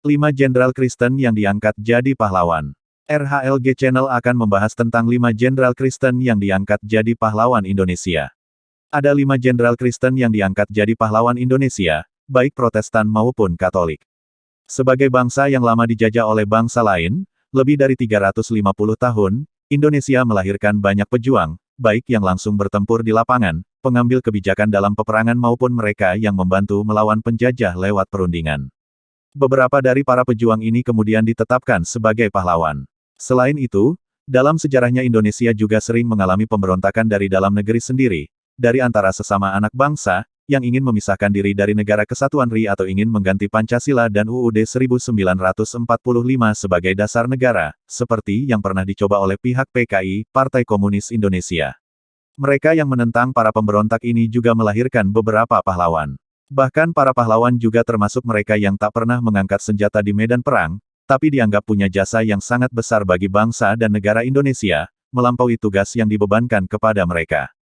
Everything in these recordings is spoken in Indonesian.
5 Jenderal Kristen yang diangkat jadi pahlawan. RHLG Channel akan membahas tentang 5 Jenderal Kristen yang diangkat jadi pahlawan Indonesia. Ada 5 Jenderal Kristen yang diangkat jadi pahlawan Indonesia, baik Protestan maupun Katolik. Sebagai bangsa yang lama dijajah oleh bangsa lain, lebih dari 350 tahun, Indonesia melahirkan banyak pejuang, baik yang langsung bertempur di lapangan, pengambil kebijakan dalam peperangan maupun mereka yang membantu melawan penjajah lewat perundingan. Beberapa dari para pejuang ini kemudian ditetapkan sebagai pahlawan. Selain itu, dalam sejarahnya Indonesia juga sering mengalami pemberontakan dari dalam negeri sendiri, dari antara sesama anak bangsa, yang ingin memisahkan diri dari Negara Kesatuan RI atau ingin mengganti Pancasila dan UUD 1945 sebagai dasar negara, seperti yang pernah dicoba oleh pihak PKI, Partai Komunis Indonesia. Mereka yang menentang para pemberontak ini juga melahirkan beberapa pahlawan. Bahkan para pahlawan juga termasuk mereka yang tak pernah mengangkat senjata di medan perang, tapi dianggap punya jasa yang sangat besar bagi bangsa dan negara Indonesia, melampaui tugas yang dibebankan kepada mereka.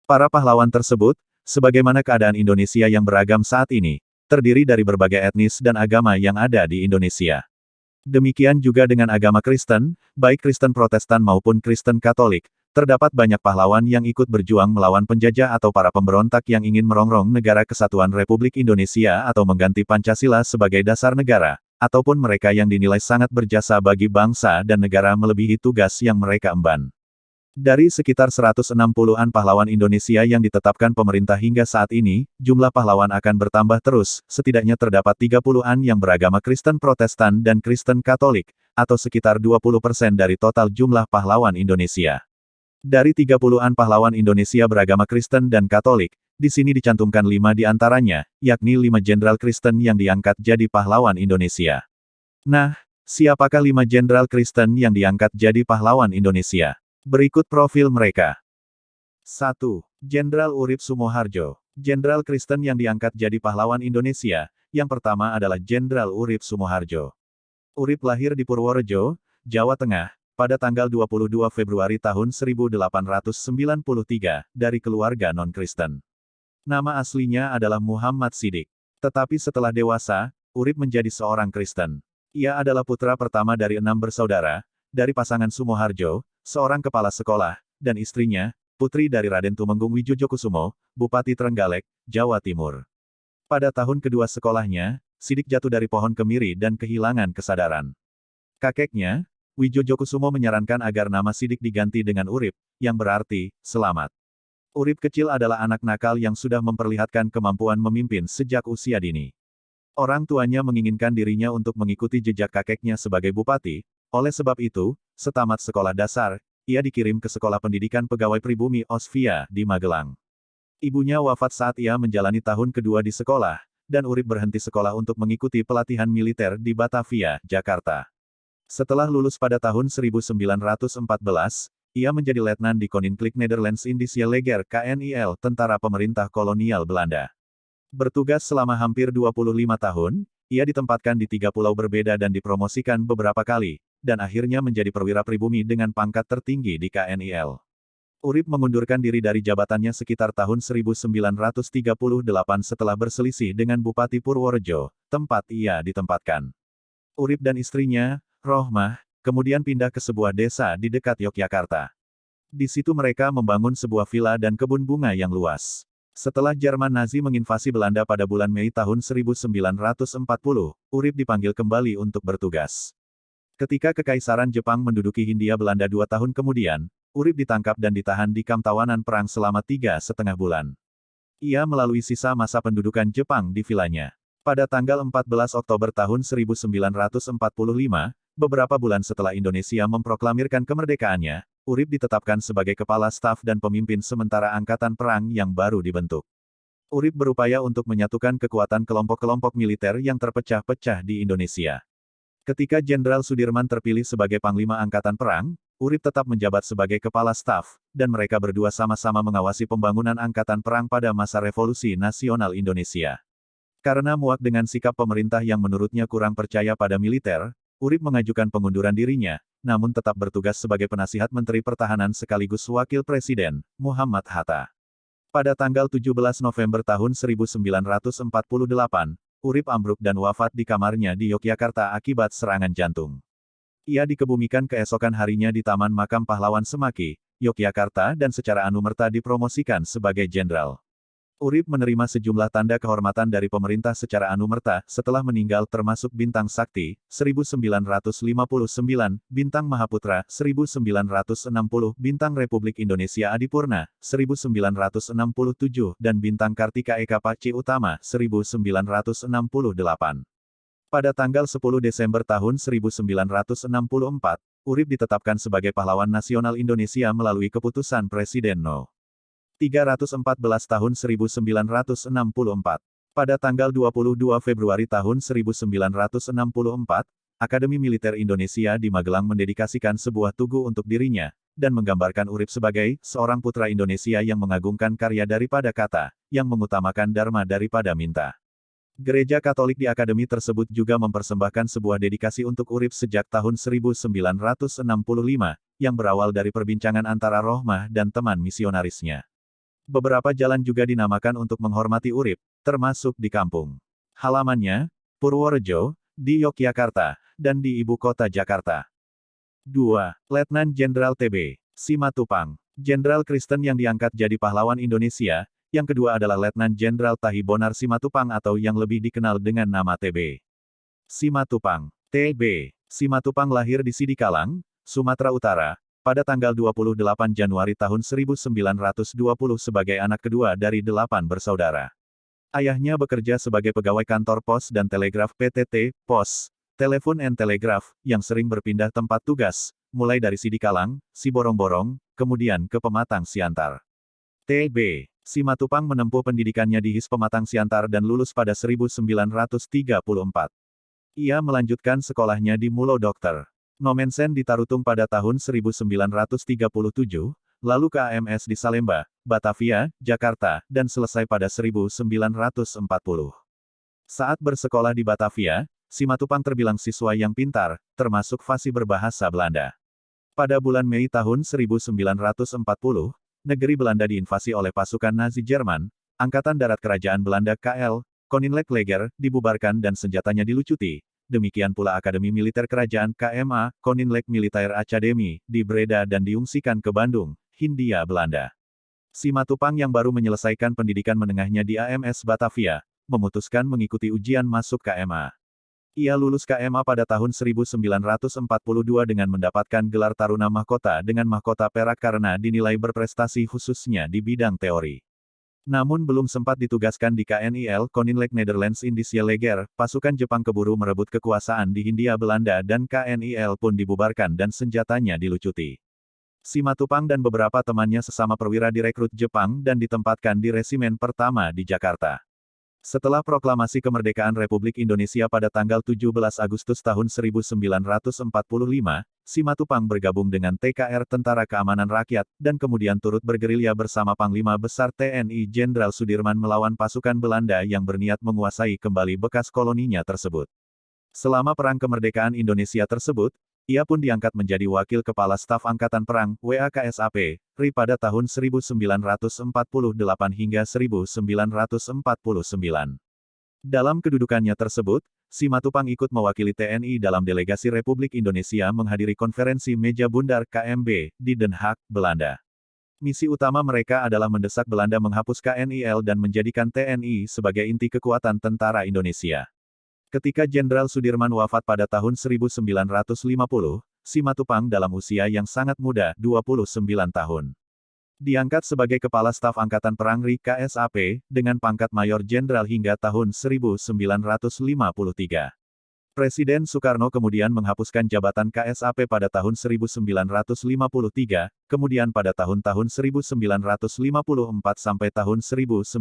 Para pahlawan tersebut, sebagaimana keadaan Indonesia yang beragam saat ini, terdiri dari berbagai etnis dan agama yang ada di Indonesia. Demikian juga dengan agama Kristen, baik Kristen Protestan maupun Kristen Katolik, terdapat banyak pahlawan yang ikut berjuang melawan penjajah atau para pemberontak yang ingin merongrong Negara Kesatuan Republik Indonesia atau mengganti Pancasila sebagai dasar negara, ataupun mereka yang dinilai sangat berjasa bagi bangsa dan negara melebihi tugas yang mereka emban. Dari sekitar 160-an pahlawan Indonesia yang ditetapkan pemerintah hingga saat ini, jumlah pahlawan akan bertambah terus, setidaknya terdapat 30-an yang beragama Kristen Protestan dan Kristen Katolik, atau sekitar 20% dari total jumlah pahlawan Indonesia. Dari 30-an pahlawan Indonesia beragama Kristen dan Katolik, di sini dicantumkan 5 di antaranya, yakni 5 Jenderal Kristen yang diangkat jadi pahlawan Indonesia. Nah, siapakah 5 Jenderal Kristen yang diangkat jadi pahlawan Indonesia? Berikut profil mereka. 1. Jenderal Urip Sumoharjo. Jenderal Kristen yang diangkat jadi pahlawan Indonesia, yang pertama adalah Jenderal Urip Sumoharjo. Urip lahir di Purworejo, Jawa Tengah, pada tanggal 22 Februari tahun 1893, dari keluarga non-Kristen. Nama aslinya adalah Muhammad Sidik. Tetapi setelah dewasa, Urip menjadi seorang Kristen. Ia adalah putra pertama dari 6 bersaudara, dari pasangan Sumoharjo, seorang kepala sekolah, dan istrinya, putri dari Raden Tumenggung Wijojokusumo, Bupati Trenggalek, Jawa Timur. Pada tahun kedua sekolahnya, Sidik jatuh dari pohon kemiri dan kehilangan kesadaran. Kakeknya, Wijojokusumo menyarankan agar nama Sidik diganti dengan Urip, yang berarti, selamat. Urip kecil adalah anak nakal yang sudah memperlihatkan kemampuan memimpin sejak usia dini. Orang tuanya menginginkan dirinya untuk mengikuti jejak kakeknya sebagai bupati. Oleh sebab itu, setamat sekolah dasar, ia dikirim ke Sekolah Pendidikan Pegawai Pribumi Osvia di Magelang. Ibunya wafat saat ia menjalani tahun kedua di sekolah, dan Urip berhenti sekolah untuk mengikuti pelatihan militer di Batavia, Jakarta. Setelah lulus pada tahun 1914, ia menjadi letnan di Koninklijk Nederlands Indische Leger KNIL, tentara pemerintah kolonial Belanda. Bertugas selama hampir 25 tahun, ia ditempatkan di 3 pulau berbeda dan dipromosikan beberapa kali, dan akhirnya menjadi perwira pribumi dengan pangkat tertinggi di KNIL. Urip mengundurkan diri dari jabatannya sekitar tahun 1938 setelah berselisih dengan Bupati Purworejo, tempat ia ditempatkan. Urip dan istrinya, Rohmah, kemudian pindah ke sebuah desa di dekat Yogyakarta. Di situ mereka membangun sebuah villa dan kebun bunga yang luas. Setelah Jerman Nazi menginvasi Belanda pada bulan Mei tahun 1940, Urip dipanggil kembali untuk bertugas. Ketika Kekaisaran Jepang menduduki Hindia Belanda 2 tahun kemudian, Urip ditangkap dan ditahan di kamp tawanan perang selama 3,5 bulan. Ia melalui sisa masa pendudukan Jepang di vilanya. Pada tanggal 14 Oktober tahun 1945, beberapa bulan setelah Indonesia memproklamirkan kemerdekaannya, Urip ditetapkan sebagai kepala staf dan pemimpin sementara angkatan perang yang baru dibentuk. Urip berupaya untuk menyatukan kekuatan kelompok-kelompok militer yang terpecah-pecah di Indonesia. Ketika Jenderal Sudirman terpilih sebagai Panglima Angkatan Perang, Urip tetap menjabat sebagai kepala staf, dan mereka berdua sama-sama mengawasi pembangunan angkatan perang pada masa Revolusi Nasional Indonesia. Karena muak dengan sikap pemerintah yang menurutnya kurang percaya pada militer, Urip mengajukan pengunduran dirinya, namun tetap bertugas sebagai penasihat Menteri Pertahanan sekaligus Wakil Presiden, Muhammad Hatta. Pada tanggal 17 November tahun 1948, Urip ambruk dan wafat di kamarnya di Yogyakarta akibat serangan jantung. Ia dikebumikan keesokan harinya di Taman Makam Pahlawan Semaki, Yogyakarta dan secara anumerta dipromosikan sebagai jenderal. Urip menerima sejumlah tanda kehormatan dari pemerintah secara anumerta setelah meninggal termasuk Bintang Sakti, 1959, Bintang Mahaputra, 1960, Bintang Republik Indonesia Adipurna, 1967, dan Bintang Kartika Eka Paci Utama, 1968. Pada tanggal 10 Desember tahun 1964, Urip ditetapkan sebagai pahlawan nasional Indonesia melalui keputusan Presiden No. 314 tahun 1964. Pada tanggal 22 Februari tahun 1964, Akademi Militer Indonesia di Magelang mendedikasikan sebuah tugu untuk dirinya, dan menggambarkan Urip sebagai seorang putra Indonesia yang mengagungkan karya daripada kata, yang mengutamakan dharma daripada minta. Gereja Katolik di akademi tersebut juga mempersembahkan sebuah dedikasi untuk Urip sejak tahun 1965, yang berawal dari perbincangan antara Rohmah dan teman misionarisnya. Beberapa jalan juga dinamakan untuk menghormati Urip, termasuk di kampung halamannya, Purworejo, di Yogyakarta, dan di ibu kota Jakarta. 2. Letnan Jenderal TB Simatupang, Jenderal Kristen yang diangkat jadi pahlawan Indonesia. Yang kedua adalah Letnan Jenderal Tahi Bonar Simatupang atau yang lebih dikenal dengan nama TB Simatupang. TB Simatupang lahir di Sidikalang, Sumatera Utara, pada tanggal 28 Januari tahun 1920 sebagai anak kedua dari 8 bersaudara. Ayahnya bekerja sebagai pegawai kantor pos dan telegraf PTT, Pos, Telepon and Telegraf, yang sering berpindah tempat tugas, mulai dari Sidikalang, Siborong-Borong, kemudian ke Pematang Siantar. TB Simatupang menempuh pendidikannya di HIS Pematang Siantar dan lulus pada 1934. Ia melanjutkan sekolahnya di Mulo Dr. Nomensen di Tarutung pada tahun 1937, lalu ke AMS di Salemba, Batavia, Jakarta, dan selesai pada 1940. Saat bersekolah di Batavia, Simatupang terbilang siswa yang pintar, termasuk fasih berbahasa Belanda. Pada bulan Mei tahun 1940, negeri Belanda diinvasi oleh pasukan Nazi Jerman, Angkatan Darat Kerajaan Belanda KL, Koninklijk Leger, dibubarkan dan senjatanya dilucuti. Demikian pula Akademi Militer Kerajaan KMA, Koninklijk Militair Academy, di Breda dan diungsikan ke Bandung, Hindia Belanda. Simatupang yang baru menyelesaikan pendidikan menengahnya di AMS Batavia, memutuskan mengikuti ujian masuk KMA. Ia lulus KMA pada tahun 1942 dengan mendapatkan gelar Taruna Mahkota dengan mahkota perak karena dinilai berprestasi khususnya di bidang teori. Namun belum sempat ditugaskan di KNIL, Koninklijk Nederlands Indische Leger, pasukan Jepang keburu merebut kekuasaan di Hindia Belanda dan KNIL pun dibubarkan dan senjatanya dilucuti. Simatupang dan beberapa temannya sesama perwira direkrut Jepang dan ditempatkan di Resimen Pertama di Jakarta. Setelah proklamasi kemerdekaan Republik Indonesia pada tanggal 17 Agustus tahun 1945, Simatupang bergabung dengan TKR Tentara Keamanan Rakyat, dan kemudian turut bergerilya bersama Panglima Besar TNI Jenderal Sudirman melawan pasukan Belanda yang berniat menguasai kembali bekas koloninya tersebut. Selama Perang Kemerdekaan Indonesia tersebut, ia pun diangkat menjadi Wakil Kepala Staf Angkatan Perang, WAKSAP, RI pada tahun 1948 hingga 1949. Dalam kedudukannya tersebut, Simatupang ikut mewakili TNI dalam delegasi Republik Indonesia menghadiri konferensi Meja Bundar KMB, di Den Haag, Belanda. Misi utama mereka adalah mendesak Belanda menghapus KNIL dan menjadikan TNI sebagai inti kekuatan tentara Indonesia. Ketika Jenderal Sudirman wafat pada tahun 1950, Simatupang dalam usia yang sangat muda, 29 tahun. Diangkat sebagai Kepala Staf Angkatan Perang RI KSAP, dengan pangkat Mayor Jenderal hingga tahun 1953. Presiden Soekarno kemudian menghapuskan jabatan KSAP pada tahun 1953, kemudian pada tahun-tahun 1954 sampai tahun 1959,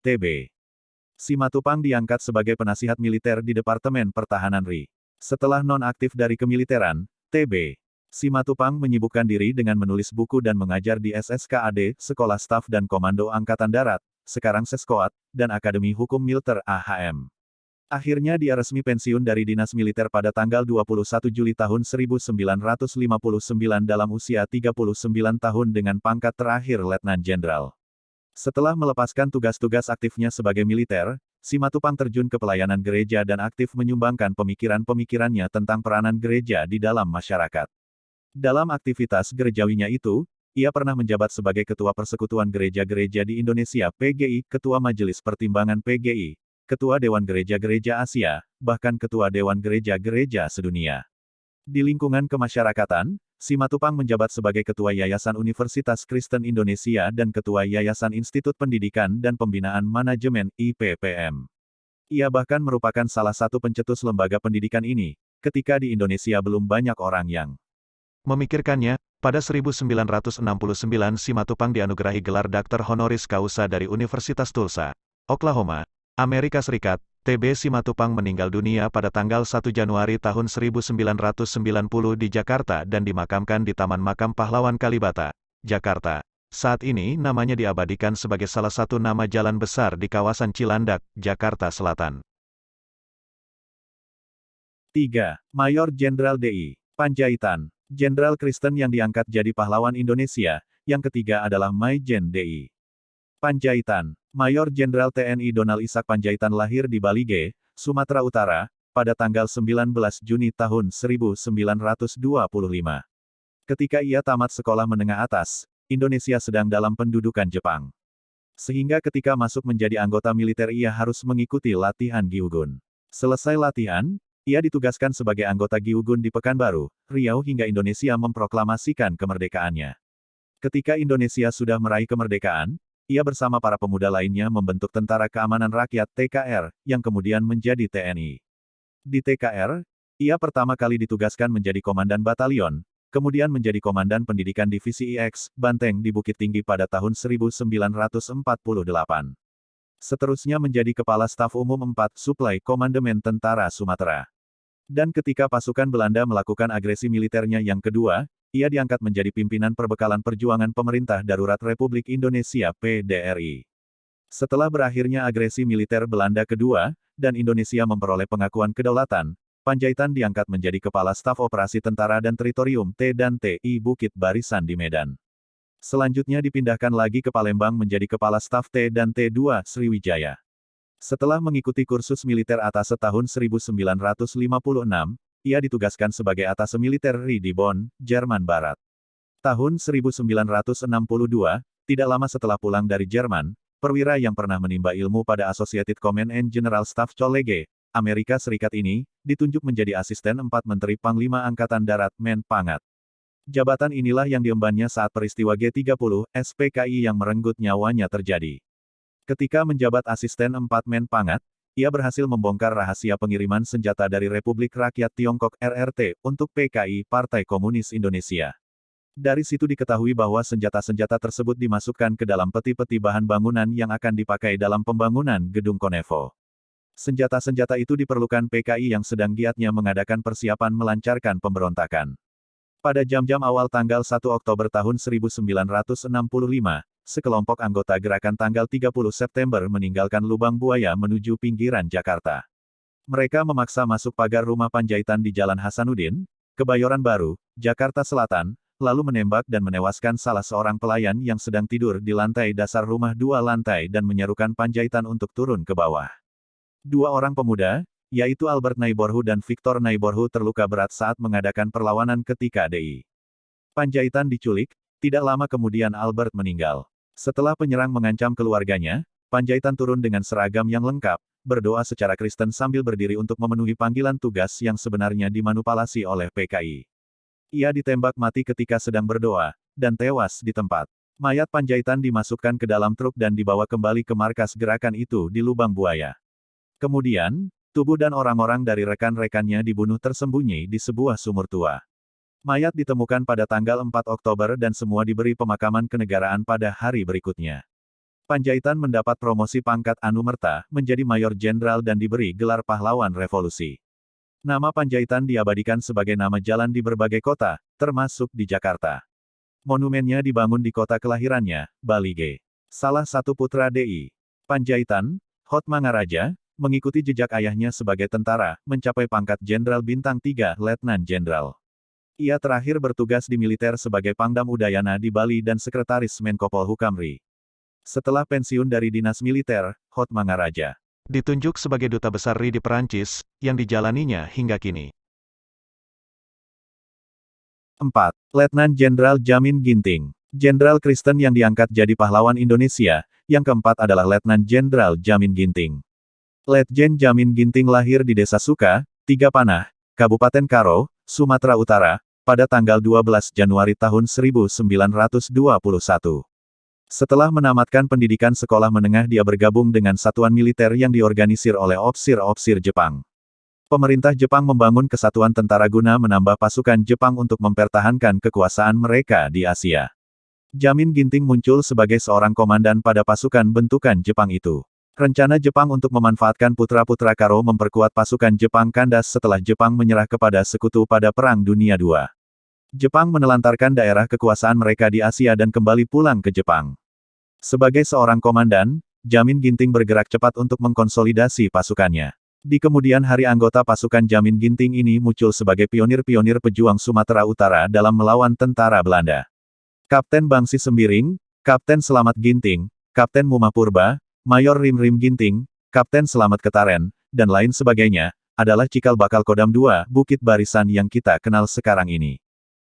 TB Simatupang diangkat sebagai penasihat militer di Departemen Pertahanan RI. Setelah nonaktif dari kemiliteran, TB Simatupang menyibukkan diri dengan menulis buku dan mengajar di SSKAD, Sekolah Staf dan Komando Angkatan Darat, sekarang Seskoat, dan Akademi Hukum Militer AHM. Akhirnya dia resmi pensiun dari dinas militer pada tanggal 21 Juli tahun 1959 dalam usia 39 tahun dengan pangkat terakhir Letnan Jenderal. Setelah melepaskan tugas-tugas aktifnya sebagai militer, Simatupang terjun ke pelayanan gereja dan aktif menyumbangkan pemikiran-pemikirannya tentang peranan gereja di dalam masyarakat. Dalam aktivitas gerejawinya itu, ia pernah menjabat sebagai Ketua Persekutuan Gereja-Gereja di Indonesia (PGI), Ketua Majelis Pertimbangan PGI, Ketua Dewan Gereja-Gereja Asia, bahkan Ketua Dewan Gereja-Gereja Sedunia. Di lingkungan kemasyarakatan, Simatupang menjabat sebagai Ketua Yayasan Universitas Kristen Indonesia dan Ketua Yayasan Institut Pendidikan dan Pembinaan Manajemen (IPPM). Ia bahkan merupakan salah satu pencetus lembaga pendidikan ini, ketika di Indonesia belum banyak orang yang memikirkannya. Pada 1969 Simatupang dianugerahi gelar Dr. Honoris Causa dari Universitas Tulsa, Oklahoma, Amerika Serikat. TB Simatupang meninggal dunia pada tanggal 1 Januari tahun 1990 di Jakarta dan dimakamkan di Taman Makam Pahlawan Kalibata, Jakarta. Saat ini namanya diabadikan sebagai salah satu nama jalan besar di kawasan Cilandak, Jakarta Selatan. 3. Mayor Jenderal DI Panjaitan, Jenderal Kristen yang diangkat jadi pahlawan Indonesia. Yang ketiga adalah Maijen DI Panjaitan. Mayor Jenderal TNI Donald Ishak Panjaitan lahir di Balige, Sumatera Utara, pada tanggal 19 Juni tahun 1925. Ketika ia tamat sekolah menengah atas, Indonesia sedang dalam pendudukan Jepang. Sehingga ketika masuk menjadi anggota militer ia harus mengikuti latihan Gyugun. Selesai latihan, ia ditugaskan sebagai anggota Gyugun di Pekanbaru, Riau hingga Indonesia memproklamasikan kemerdekaannya. Ketika Indonesia sudah meraih kemerdekaan, ia bersama para pemuda lainnya membentuk Tentara Keamanan Rakyat (TKR), yang kemudian menjadi TNI. Di TKR, ia pertama kali ditugaskan menjadi komandan batalion, kemudian menjadi komandan pendidikan divisi IX, Banteng di Bukit Tinggi pada tahun 1948. Seterusnya menjadi Kepala Staf Umum 4 Suplai Komandemen Tentara Sumatera. Dan ketika pasukan Belanda melakukan agresi militernya yang kedua, ia diangkat menjadi pimpinan Perbekalan Perjuangan Pemerintah Darurat Republik Indonesia (PDRI). Setelah berakhirnya agresi militer Belanda kedua, dan Indonesia memperoleh pengakuan kedaulatan, Panjaitan diangkat menjadi Kepala Staf Operasi Tentara dan Teritorium T dan TI Bukit Barisan di Medan. Selanjutnya dipindahkan lagi ke Palembang menjadi Kepala Staf T dan T2 Sriwijaya. Setelah mengikuti kursus militer atas tahun 1956, ia ditugaskan sebagai atase militer RI di Bonn, Jerman Barat. Tahun 1962, tidak lama setelah pulang dari Jerman, perwira yang pernah menimba ilmu pada Associated Command and General Staff College, Amerika Serikat ini, ditunjuk menjadi asisten 4 Menteri Panglima Angkatan Darat Men Pangat. Jabatan inilah yang diembannya saat peristiwa G30, SPKI yang merenggut nyawanya terjadi. Ketika menjabat asisten 4 Men Pangat, ia berhasil membongkar rahasia pengiriman senjata dari Republik Rakyat Tiongkok (RRT) untuk PKI Partai Komunis Indonesia. Dari situ diketahui bahwa senjata-senjata tersebut dimasukkan ke dalam peti-peti bahan bangunan yang akan dipakai dalam pembangunan Gedung Konevo. Senjata-senjata itu diperlukan PKI yang sedang giatnya mengadakan persiapan melancarkan pemberontakan. Pada jam-jam awal tanggal 1 Oktober tahun 1965, sekelompok anggota gerakan tanggal 30 September meninggalkan Lubang Buaya menuju pinggiran Jakarta. Mereka memaksa masuk pagar rumah Panjaitan di Jalan Hasanuddin, Kebayoran Baru, Jakarta Selatan, lalu menembak dan menewaskan salah seorang pelayan yang sedang tidur di lantai dasar rumah 2 lantai dan menyerukan Panjaitan untuk turun ke bawah. 2 orang pemuda, yaitu Albert Naiborhu dan Victor Naiborhu terluka berat saat mengadakan perlawanan ketika DI Panjaitan diculik. Tidak lama kemudian Albert meninggal. Setelah penyerang mengancam keluarganya, Panjaitan turun dengan seragam yang lengkap, berdoa secara Kristen sambil berdiri untuk memenuhi panggilan tugas yang sebenarnya dimanipulasi oleh PKI. Ia ditembak mati ketika sedang berdoa, dan tewas di tempat. Mayat Panjaitan dimasukkan ke dalam truk dan dibawa kembali ke markas gerakan itu di Lubang Buaya. Kemudian, tubuh dan orang-orang dari rekan-rekannya dibunuh tersembunyi di sebuah sumur tua. Mayat ditemukan pada tanggal 4 Oktober dan semua diberi pemakaman kenegaraan pada hari berikutnya. Panjaitan mendapat promosi pangkat anumerta, menjadi Mayor Jenderal dan diberi gelar Pahlawan Revolusi. Nama Panjaitan diabadikan sebagai nama jalan di berbagai kota, termasuk di Jakarta. Monumennya dibangun di kota kelahirannya, Balige. Salah satu putra DI Panjaitan, Hotmangaraja, mengikuti jejak ayahnya sebagai tentara, mencapai pangkat Jenderal Bintang 3 Letnan Jenderal. Ia terakhir bertugas di militer sebagai Pangdam Udayana di Bali dan Sekretaris Menko Polhukam RI. Setelah pensiun dari dinas militer, Hotmangaraja Ditunjuk sebagai Duta Besar RI di Perancis, yang dijalaninya hingga kini. 4. Letnan Jenderal Jamin Ginting. Jenderal Kristen yang diangkat jadi pahlawan Indonesia. Yang keempat adalah Letnan Jenderal Jamin Ginting. Letjen Jamin Ginting lahir di Desa Suka, Tiga Panah, Kabupaten Karo, Sumatera Utara, pada tanggal 12 Januari tahun 1921. Setelah menamatkan pendidikan sekolah menengah dia bergabung dengan satuan militer yang diorganisir oleh opsir-opsir Jepang. Pemerintah Jepang membangun kesatuan tentara guna menambah pasukan Jepang untuk mempertahankan kekuasaan mereka di Asia. Jamin Ginting muncul sebagai seorang komandan pada pasukan bentukan Jepang itu. Rencana Jepang untuk memanfaatkan putra-putra Karo memperkuat pasukan Jepang kandas setelah Jepang menyerah kepada sekutu pada Perang Dunia II. Jepang menelantarkan daerah kekuasaan mereka di Asia dan kembali pulang ke Jepang. Sebagai seorang komandan, Jamin Ginting bergerak cepat untuk mengkonsolidasi pasukannya. Di kemudian hari anggota pasukan Jamin Ginting ini muncul sebagai pionir-pionir pejuang Sumatera Utara dalam melawan tentara Belanda. Kapten Bangsi Sembiring, Kapten Selamat Ginting, Kapten Mumah Purba, Mayor Rim Ginting, Kapten Selamat Ketaren, dan lain sebagainya, adalah cikal bakal Kodam II, Bukit Barisan yang kita kenal sekarang ini.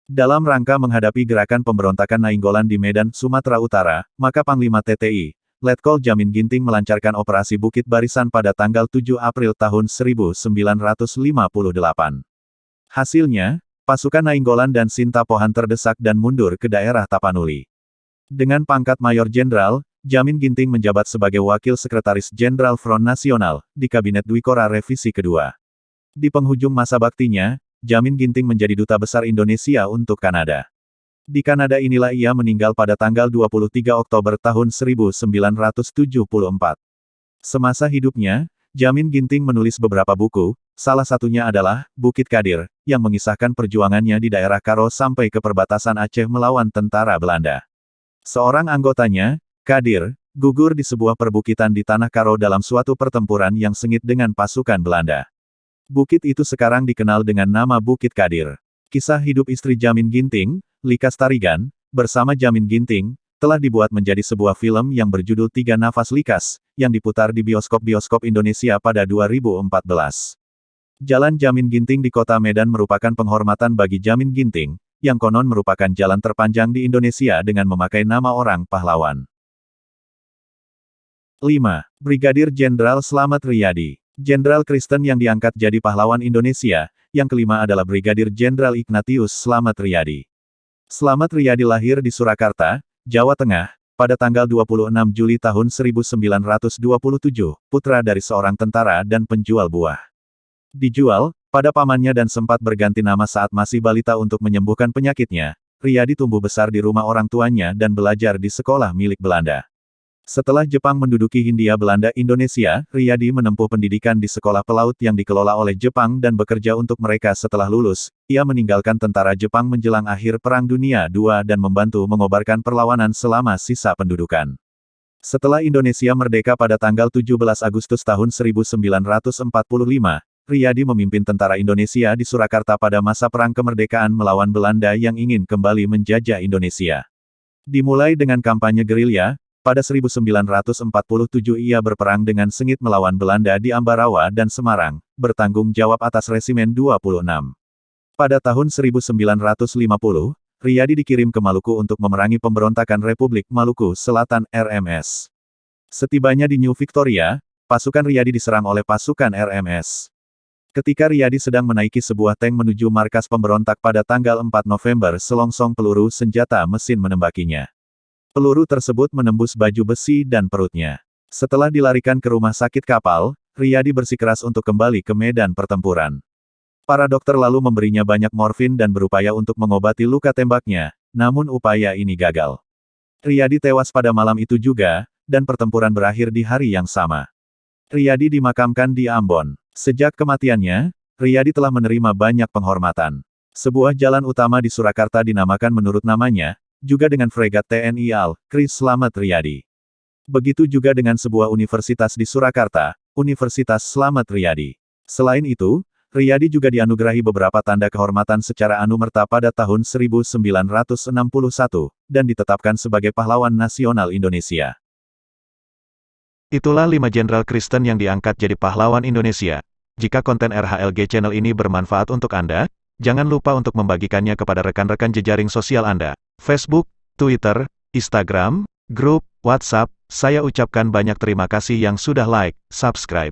Dalam rangka menghadapi gerakan pemberontakan Nainggolan di Medan, Sumatera Utara, maka Panglima TTI, Letkol Jamin Ginting melancarkan operasi Bukit Barisan pada tanggal 7 April tahun 1958. Hasilnya, pasukan Nainggolan dan Sintapohan terdesak dan mundur ke daerah Tapanuli. Dengan pangkat Mayor Jenderal, Jamin Ginting menjabat sebagai Wakil Sekretaris Jenderal Front Nasional, di Kabinet Dwikora Revisi Kedua. Di penghujung masa baktinya, Jamin Ginting menjadi Duta Besar Indonesia untuk Kanada. Di Kanada inilah ia meninggal pada tanggal 23 Oktober tahun 1974. Semasa hidupnya, Jamin Ginting menulis beberapa buku, salah satunya adalah Bukit Kadir, yang mengisahkan perjuangannya di daerah Karo sampai ke perbatasan Aceh melawan tentara Belanda. Seorang anggotanya, Kadir, gugur di sebuah perbukitan di Tanah Karo dalam suatu pertempuran yang sengit dengan pasukan Belanda. Bukit itu sekarang dikenal dengan nama Bukit Kadir. Kisah hidup istri Jamin Ginting, Lika Starigan, bersama Jamin Ginting, telah dibuat menjadi sebuah film yang berjudul Tiga Nafas Likas, yang diputar di bioskop-bioskop Indonesia pada 2014. Jalan Jamin Ginting di kota Medan merupakan penghormatan bagi Jamin Ginting, yang konon merupakan jalan terpanjang di Indonesia dengan memakai nama orang pahlawan. 5. Brigadir Jenderal Slamet Riyadi. Jenderal Kristen yang diangkat jadi pahlawan Indonesia. Yang kelima adalah Brigadir Jenderal Ignatius Slamet Riyadi. Slamet Riyadi lahir di Surakarta, Jawa Tengah, pada tanggal 26 Juli tahun 1927, putra dari seorang tentara dan penjual buah. Dijual, pada pamannya dan sempat berganti nama saat masih balita untuk menyembuhkan penyakitnya, Riyadi tumbuh besar di rumah orang tuanya dan belajar di sekolah milik Belanda. Setelah Jepang menduduki Hindia Belanda Indonesia, Riyadi menempuh pendidikan di sekolah pelaut yang dikelola oleh Jepang dan bekerja untuk mereka setelah lulus. Ia meninggalkan tentara Jepang menjelang akhir Perang Dunia II dan membantu mengobarkan perlawanan selama sisa pendudukan. Setelah Indonesia merdeka pada tanggal 17 Agustus tahun 1945, Riyadi memimpin tentara Indonesia di Surakarta pada masa Perang Kemerdekaan melawan Belanda yang ingin kembali menjajah Indonesia. Dimulai dengan kampanye gerilya, pada 1947 ia berperang dengan sengit melawan Belanda di Ambarawa dan Semarang, bertanggung jawab atas Resimen 26. Pada tahun 1950, Riyadi dikirim ke Maluku untuk memerangi pemberontakan Republik Maluku Selatan (RMS). Setibanya di New Victoria, pasukan Riyadi diserang oleh pasukan RMS. Ketika Riyadi sedang menaiki sebuah tank menuju markas pemberontak pada tanggal 4 November, selongsong peluru senjata mesin menembakinya. Peluru tersebut menembus baju besi dan perutnya. Setelah dilarikan ke rumah sakit kapal, Riyadi bersikeras untuk kembali ke medan pertempuran. Para dokter lalu memberinya banyak morfin dan berupaya untuk mengobati luka tembaknya, namun upaya ini gagal. Riyadi tewas pada malam itu juga, dan pertempuran berakhir di hari yang sama. Riyadi dimakamkan di Ambon. Sejak kematiannya, Riyadi telah menerima banyak penghormatan. Sebuah jalan utama di Surakarta dinamakan menurut namanya, juga dengan fregat TNI Al-Kris Slamet Riyadi. Begitu juga dengan sebuah universitas di Surakarta, Universitas Slamet Riyadi. Selain itu, Riyadi juga dianugerahi beberapa tanda kehormatan secara anumerta pada tahun 1961, dan ditetapkan sebagai pahlawan nasional Indonesia. Itulah 5 jenderal Kristen yang diangkat jadi pahlawan Indonesia. Jika konten RHLG Channel ini bermanfaat untuk Anda, jangan lupa untuk membagikannya kepada rekan-rekan jejaring sosial Anda. Facebook, Twitter, Instagram, grup, WhatsApp. Saya ucapkan banyak terima kasih yang sudah like, subscribe,